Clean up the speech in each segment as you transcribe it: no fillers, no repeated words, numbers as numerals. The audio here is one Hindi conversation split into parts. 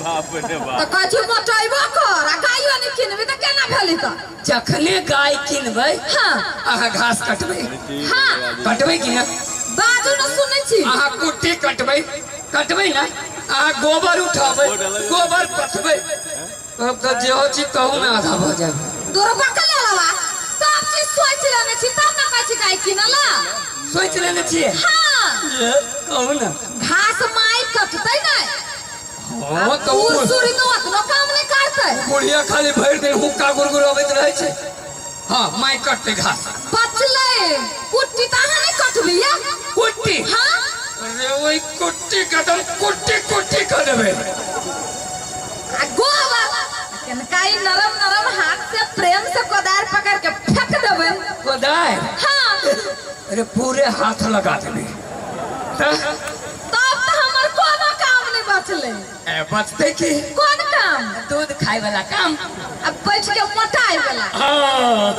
बाप रे बाप तो कछु मोटाइबो कर आ गायो नहीं किनबे तो केना भेली तो जखने गाय किनबै हां अहाँ घास कटबै हां कटबै कि ना बाजू न सुनै छी अहाँ कुट्टी कटबै कटबै ना अहाँ गोबर उठाबै गोबर पथबै अब तो जे हो छी कहू में आधा भ जाए दूरबा के लेलवा सब चीज सोच लेने छी तब न कहै छी गाय किनला सोच लेने छियै हां ये कहू ना घास माई कटतै नै हां तो सूरी तो अपनो काम नहीं करतै बुढ़िया खाली भर दिन हुक्का गुरगुर अबैत रहै छै हां माई कटते घास बचले कुट्टी त अहाँ नहीं कटलिया कुट्टी हां अरे वही कुट्टी कदम कुट्टी कुट्टी कर देबै आ गोबर कनकाई नरम नरम हाथ से प्रेम से कोदार पकड़ के फेंक देबै कोदार हां अरे पूरे हाथ लगा देबै तब तो हमर कोनो काम नहीं बचले ए बचते की कोन काम दूध खाए वाला काम अब बैठ के मोटाई वाला हाँ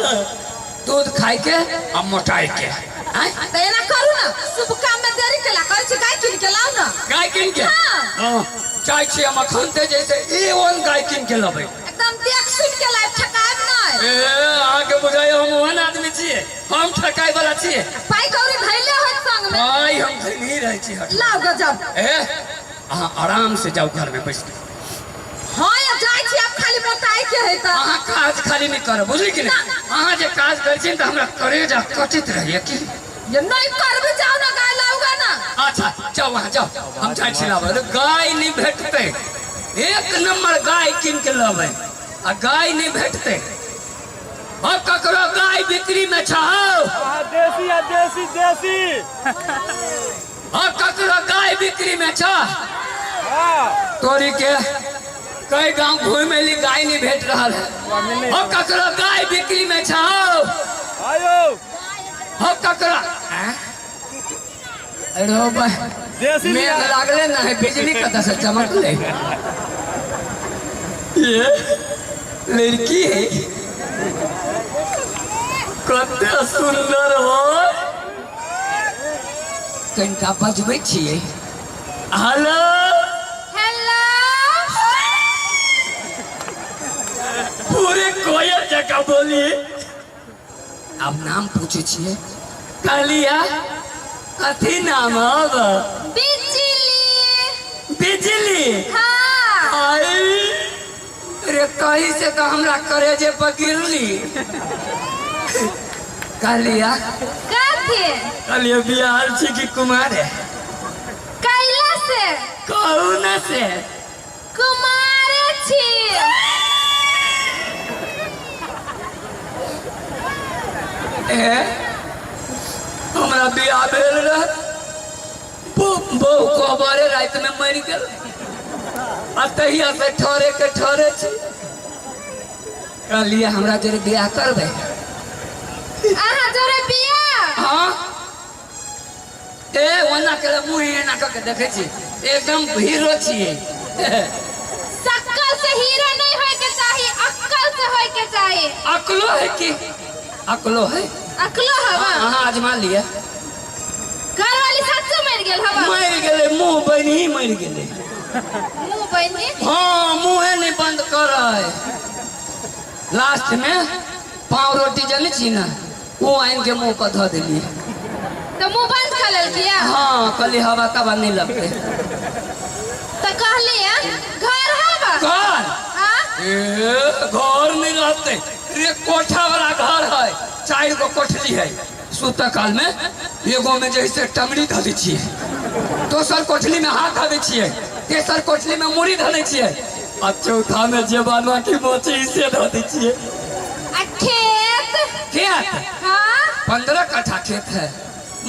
दूध खाए के और मोटाई के तो एना करू ना शुभ काम में देरी केला कर छी गाय किन के लाऊ ना गाय किन के हां चाय छी हम खनते जैसे ए वन गाय किन के लबै एकदम देख सुन के लाइफ ठकाएब नै ए आगे बुझाय हम वन आदमी छियै हम ठकाय वाला छियै पाई कौड़ी धैले होत संग में भाई हम नहीं रहे छी हट लाओ गजब ए अहाँ आराम से जाओ घर में बैठ के हां या जाय छी अब खाली मोटाई के है त अहाँ काज खाली नहीं करब बुझली कि नहीं अहाँ जे काज करै छी त हमरा करेजा कटित रहैया कि ये नहीं करबे जाओ ना गाय लाऊगा ना अच्छा जाओ वहाँ जाओ हम चाय छिलाबे गाय नहीं भेटते एक नंबर गाय किन के लबै आ गाय नहीं भेटते अब ककरो गाय बिक्री में छाओ देसी है देसी देसी अब ककरो गाय बिक्री में छ हाँ तोरी के कई गांव घूमे ली गाय नहीं भेट रहा है अब ककरो गाय बिक्री में छाओ आयो अब ककरो अरे भाई देसी मेघ लागले ना है बिजली कत से चमकले ये लड़की है कते सुंदर हो कनिका बजबै छियै हेलो हेलो पूरे कोयल जगह बोलिए अब नाम पूछे छियै कहलिया कथी नाम अब बिजली बिजली हां आई रे कहीं से तो हमरा करेजे पर गिरली कहलिया कथी बिहार छी कि कुमार है कैला से कहू न से कुमारे छी ए हमरा बियाह भेल रह बहु कबरे रात में मर गेल तहिया से ठहरे के ठहरे छी कहलिए हमरा जरे बियाह करबै अहाँ जरे बियाह हाँ ए ओना के मुंह एना क के देखे छी एकदम हीरो छियै शक्ल से हीरो नहीं होय के चाहिए अक्ल से होय के चाहिए अकलो है कि अकलो है अक्लो हवा हाँ आजमा लिया घर वाली सच्चो मर गेल हवा मर गेले मुंह बन ही मर गेले मुंह बनी हाँ मुँहे नहीं बंद कर लास्ट में पाव रोटी जनी छी ना वो आइन के मुंह पर धो दिली तो मुंह बंद कर लेल किया हाँ कली हवा तवा नहीं लगते तो कहलिए घर हवा घर हां घर नहीं रहते रे कोठा वाला घर है 4 गो कोठली है सुता काल में एगो में जैसे टंगड़ी धले छिए दोसर कोठली में हाथ धले छिए तेसर कोठली में मुड़ी धले छिए और चौथा में जवाना की मोची से धले छिए खेत खेत हां 15 कट्ठा खेत है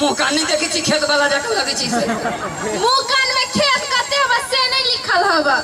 मुंह कान नहीं देखे छी खेत वाला जाकर लगे छी से मुंह कान में खेत कते हवा से नहीं लिखल हवा